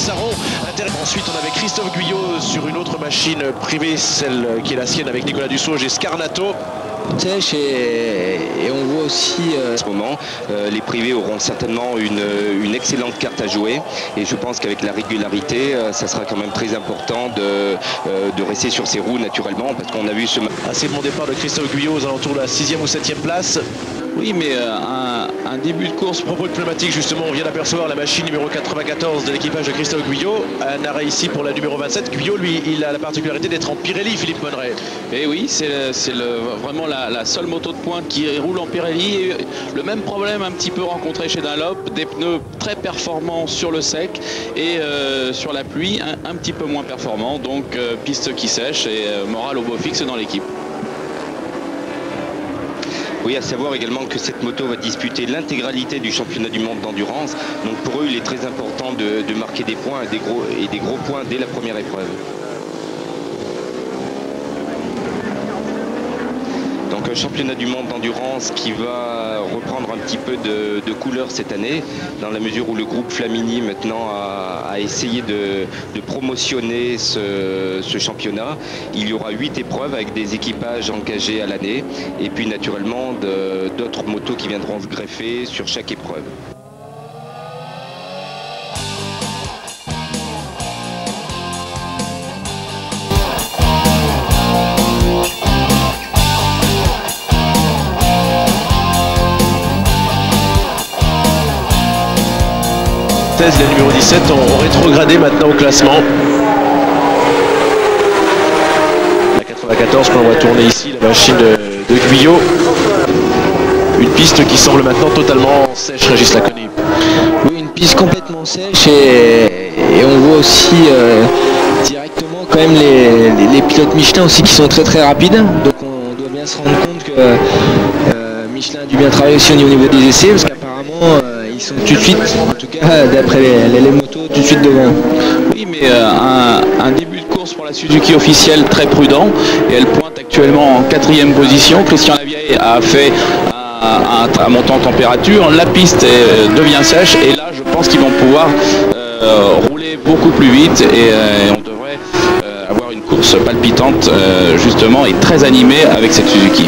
Saron. Ensuite, on avait Christophe Guyot sur une autre machine privée, celle qui est la sienne avec Nicolas Dussauge et Scarnato. Sèche et on voit aussi en ce moment les privés auront certainement une excellente carte à jouer et je pense qu'avec la régularité ça sera quand même très important de rester sur ses roues naturellement parce qu'on a vu ce assez bon départ de Christophe Guyot aux alentours de la 6e ou 7e place. Oui, mais un début de course. Propos de pneumatique, justement, on vient d'apercevoir la machine numéro 94 de l'équipage de Christophe Guyot. Un arrêt ici pour la numéro 27. Guyot, lui, il a la particularité d'être en Pirelli, Philippe Monneret. Et oui, c'est vraiment la seule moto de pointe qui roule en Pirelli. Et le même problème un petit peu rencontré chez Dunlop, des pneus très performants sur le sec et sur la pluie, un petit peu moins performants. Donc piste qui sèche et morale au beau fixe dans l'équipe. Oui, à savoir également que cette moto va disputer l'intégralité du championnat du monde d'endurance. Donc pour eux, il est très important de marquer des points et des gros points dès la première épreuve. Donc un championnat du monde d'endurance qui va reprendre un petit peu de couleur cette année, dans la mesure où le groupe Flamini maintenant a essayé de promotionner ce championnat. Il y aura 8 épreuves avec des équipages engagés à l'année et puis naturellement d'autres motos qui viendront se greffer sur chaque épreuve. La numéro 17 ont rétrogradé maintenant au classement. La 94 qu'on voit tourner ici, la machine de Guyot. Une piste qui semble maintenant totalement sèche, Régis Laconi. oui, une piste complètement sèche et on voit aussi directement quand même les pilotes Michelin aussi qui sont très très rapides. Donc on doit bien se rendre compte que Michelin a dû bien travailler aussi au niveau des essais parce qu'apparemment ils sont tout de suite, en tout cas d'après les motos, tout de suite devant. Oui, mais un début de course pour la Suzuki officielle très prudent et elle pointe actuellement en 4e position. Christian Lavieille a fait un montant en température, la piste devient sèche et là je pense qu'ils vont pouvoir rouler beaucoup plus vite et on devrait avoir une course palpitante justement et très animée avec cette Suzuki.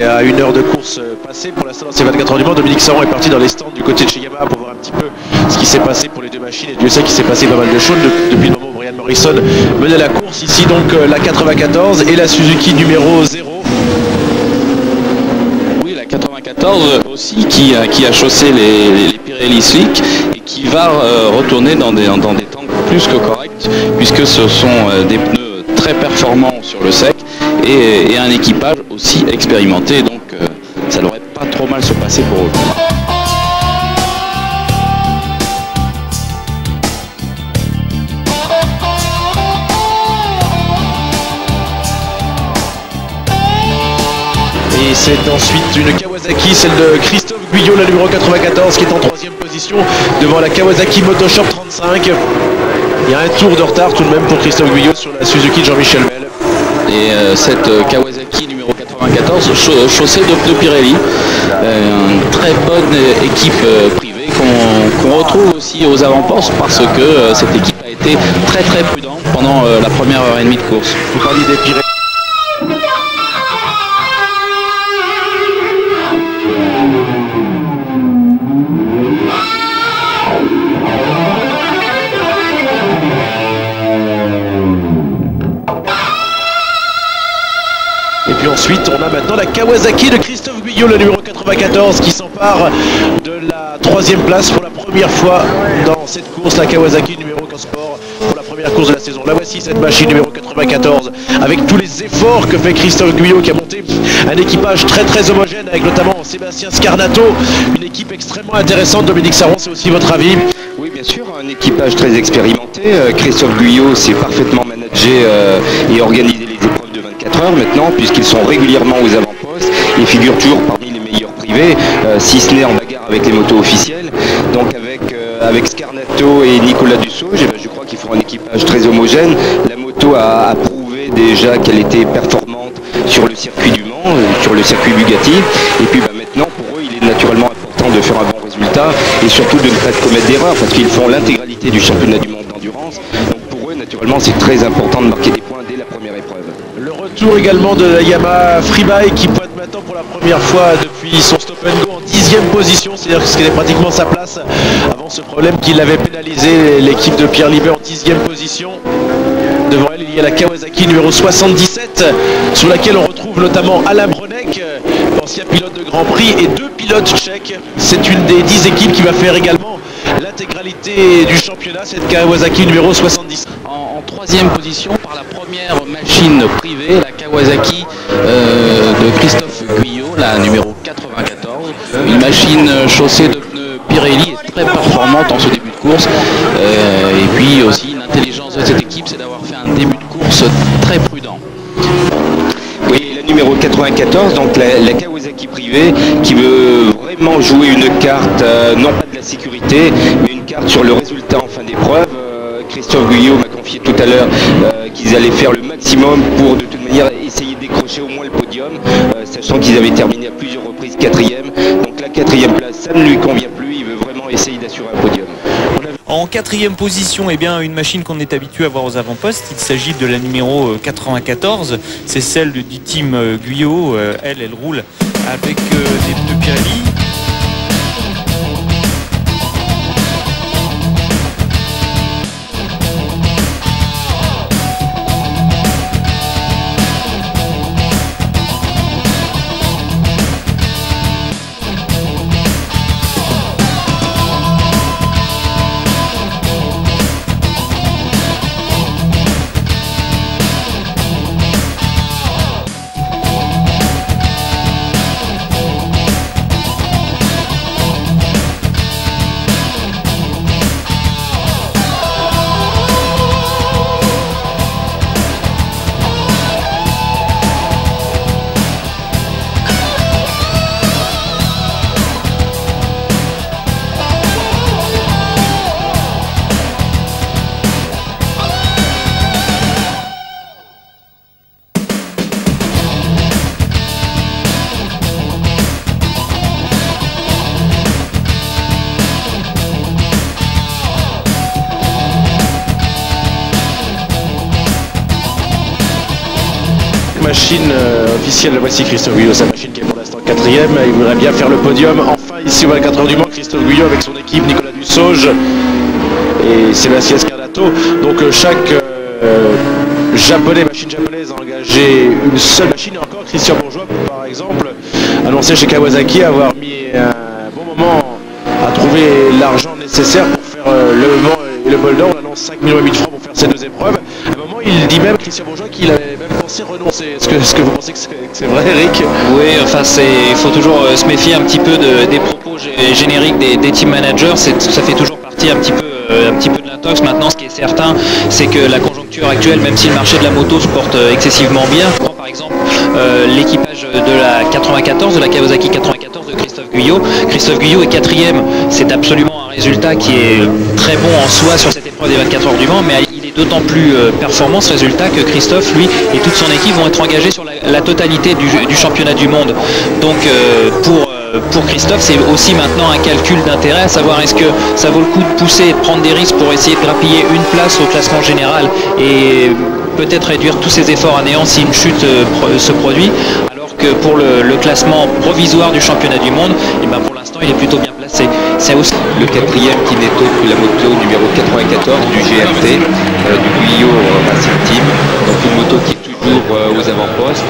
À une heure de course passée pour l'instant dans ces 24 heures du Mans. Dominique Saron est parti dans les stands du côté de chez Yamaha pour voir un petit peu ce qui s'est passé pour les deux machines et Dieu sait qu'il s'est passé pas mal de choses depuis le moment où Brian Morrison menait la course. Ici donc la 94 et la Suzuki numéro 0. Oui, la 94 aussi qui a chaussé les Pirelli Slick et qui va retourner dans des temps plus que corrects puisque ce sont des pneus très performants sur le sec et un équipage aussi expérimenté, donc ça devrait pas trop mal se passer pour eux. Et c'est ensuite une Kawasaki, celle de Christophe Guyot, la numéro 94 qui est en 3e position devant la Kawasaki Motoshop 35. Il y a un tour de retard tout de même pour Christophe Guyot sur la Suzuki de Jean-Michel Bell. Et cette Kawasaki numéro 94 chaussée de pneus Pirelli, une très bonne équipe privée qu'on retrouve aussi aux avant-postes parce que cette équipe a été très très prudente pendant la première heure et demie de course. Vous parliez des Pirelli. Et puis ensuite, on a maintenant la Kawasaki de Christophe Guyot, le numéro 94, qui s'empare de la 3e place pour la première fois dans cette course. La Kawasaki numéro 15 Sport pour la première course de la saison. La voici, cette machine numéro 94, avec tous les efforts que fait Christophe Guyot, qui a monté un équipage très très homogène, avec notamment Sébastien Scarnato, une équipe extrêmement intéressante. Dominique Saron, c'est aussi votre avis? Oui, bien sûr, un équipage très expérimenté. Christophe Guyot s'est parfaitement managé et organisé les épreuves de 24 heures maintenant, puisqu'ils sont régulièrement aux avant-postes et figurent toujours parmi les meilleurs privés, si ce n'est en bagarre avec les motos officielles. Donc avec Scarnato et Nicolas Dussauge, je crois qu'ils feront un équipage très homogène. La moto a prouvé déjà qu'elle était performante sur le circuit du Mans, sur le circuit Bugatti. Et puis maintenant, pour eux, il est naturellement important de faire un bon résultat. résultats et surtout de ne pas commettre d'erreurs parce qu'ils font l'intégralité du championnat du monde d'endurance. Donc pour eux, naturellement, c'est très important de marquer des points dès la première épreuve. Le retour également de la Yamaha Freebike qui pointe maintenant pour la première fois depuis son stop and go en 10e position, c'est-à-dire que c'était pratiquement sa place avant ce problème qui l'avait pénalisé, l'équipe de Pierre Libet en 10e position. Devant elle, il y a la Kawasaki numéro 77, sur laquelle on retrouve notamment Alain Bronek, ancien pilote de Grand Prix, et 2 pilotes tchèques. C'est une des 10 équipes qui va faire également l'intégralité du championnat, cette Kawasaki numéro 77. En 3e position par la première machine privée, la Kawasaki de Christophe Guyot, la numéro 94. Une machine chaussée de pneus Pirelli et très performante en ce début de course. Et puis aussi l'intelligence de cette équipe, c'est d'avoir fait un début de course très prudent. Oui, la numéro 94, donc la Kawasaki privée, qui veut vraiment jouer une carte, non pas de la sécurité, mais une carte sur le résultat en fin d'épreuve. Christophe Guyot m'a confié tout à l'heure qu'ils allaient faire le maximum pour de toute manière essayer de décrocher au moins le podium, sachant qu'ils avaient terminé à plusieurs reprises 4e. Donc la 4e place, ça ne lui convient plus, il veut vraiment essayer d'assurer un podium. En 4e position, eh bien, une machine qu'on est habitué à voir aux avant-postes. Il s'agit de la numéro 94. C'est celle du team Guyot. Elle roule avec des pneus Pirelli. Machine officielle, voici Christophe Guyot, sa machine qui est pour l'instant 4e, il voudrait bien faire le podium, enfin ici au 24 heures du Mans, Christophe Guyot avec son équipe, Nicolas Dussauge et Sébastien Scarlato. Donc chaque machine japonaise a engagé une seule machine, et encore Christian Bourgeois par exemple annoncé chez Kawasaki avoir mis un bon moment à trouver l'argent nécessaire pour faire le Mans et le Bol d'Or. On annonce 5,5 millions de francs pour faire ces 2 épreuves. À un moment, il dit même, Christian Bourgeois, qu'il avait même pensé renoncer. Est-ce que vous pensez que c'est vrai, Eric? Oui, enfin, il faut toujours se méfier un petit peu des propos génériques des team managers. Ça fait toujours partie un petit peu de l'intox. Maintenant, ce qui est certain, c'est que la conjoncture actuelle, même si le marché de la moto se porte excessivement bien, par exemple l'équipage de la 94, de la Kawasaki 94 de Christophe Guyot. Christophe Guyot est 4e. C'est absolument un résultat qui est très bon en soi sur cette épreuve des 24 heures du Mans, mais il est d'autant plus performant ce résultat que Christophe, lui, et toute son équipe vont être engagés sur la totalité du championnat du monde. Donc pour Christophe, c'est aussi maintenant un calcul d'intérêt, à savoir est-ce que ça vaut le coup de pousser et de prendre des risques pour essayer de grappiller une place au classement général et peut-être réduire tous ses efforts à néant si une chute se produit, alors que pour le classement provisoire du championnat du monde, et ben pour l'instant il est plutôt bien placé. C'est aussi le 4e qui n'est autre que la moto numéro 94 du GRT, du Guyot Racing Team, donc une moto qui est toujours aux avant-postes.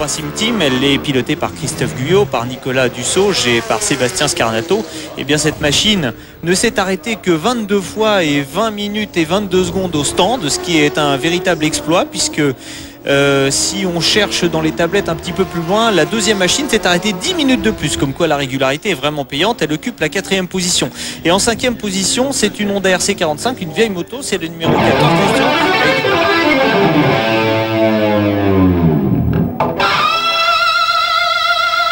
Racing Team, elle est pilotée par Christophe Guyot, par Nicolas Dussauge et par Sébastien Scarnato. Et bien cette machine ne s'est arrêtée que 22 fois et 20 minutes et 22 secondes au stand, ce qui est un véritable exploit puisque si on cherche dans les tablettes un petit peu plus loin, la deuxième machine s'est arrêtée 10 minutes de plus, comme quoi la régularité est vraiment payante. Elle occupe la 4e position. Et en 5e position, c'est une Honda RC45, une vieille moto, c'est le numéro 14.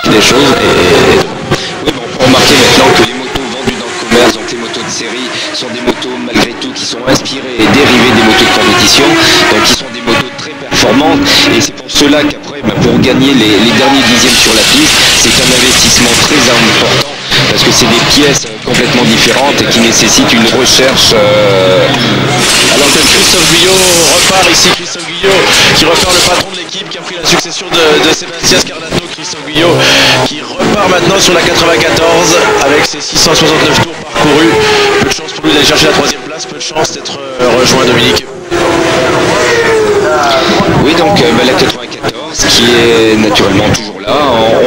Des choses et oui, on peut remarquer maintenant que les motos vendues dans le commerce, donc les motos de série, sont des motos malgré tout qui sont inspirées et dérivées des motos de compétition, donc qui sont des motos très performantes, et c'est pour cela qu'après, pour gagner les derniers dixièmes sur la piste, c'est un investissement très important, parce que c'est des pièces complètement différentes et qui nécessitent une recherche. Alors que Christophe Guyot repart ici, Christophe Guyot qui repart le patron de l'équipe, qui a pris la succession de Sébastien Scarnato. Christophe Guyot qui repart maintenant sur la 94 avec ses 669 tours parcourus. Peu de chance pour lui d'aller chercher la 3e place, peu de chance d'être rejoint, Dominique. Oui, donc la 94 qui est naturellement toujours là,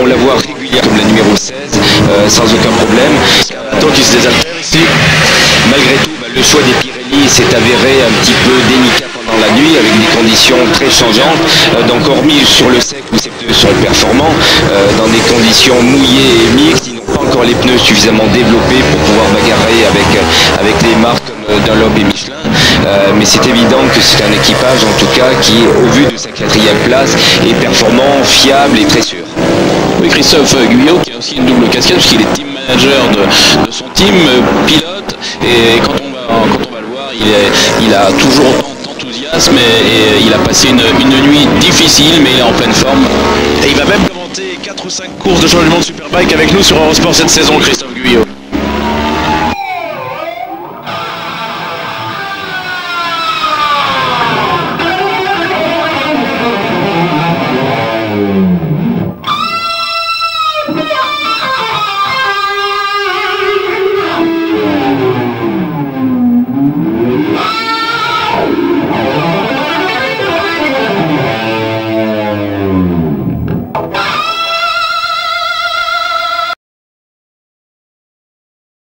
on la voit régulière comme la numéro 16 sans aucun problème. Scarnato qui se désaltère ici. Malgré tout, le choix des Pirelli s'est avéré un petit peu délicat pendant la nuit avec des conditions très changeantes, donc hormis sur le sec où c'est sur le performant, dans des conditions mouillées et mixtes, ils n'ont pas encore les pneus suffisamment développés pour pouvoir bagarrer avec les marques comme Dunlop et Michelin, mais c'est évident que c'est un équipage en tout cas qui, au vu de sa 4e place, est performant, fiable et très sûr. Oui, Christophe Guyot qui a aussi une double casquette puisqu'il est team manager de son team, pilote, et quand on va le voir, il a toujours autant d'enthousiasme et il a passé une nuit difficile, mais il est en pleine forme. Et il va même commenter 4 ou 5 courses de changement de Superbike avec nous sur Eurosport cette saison, Christophe Guyot.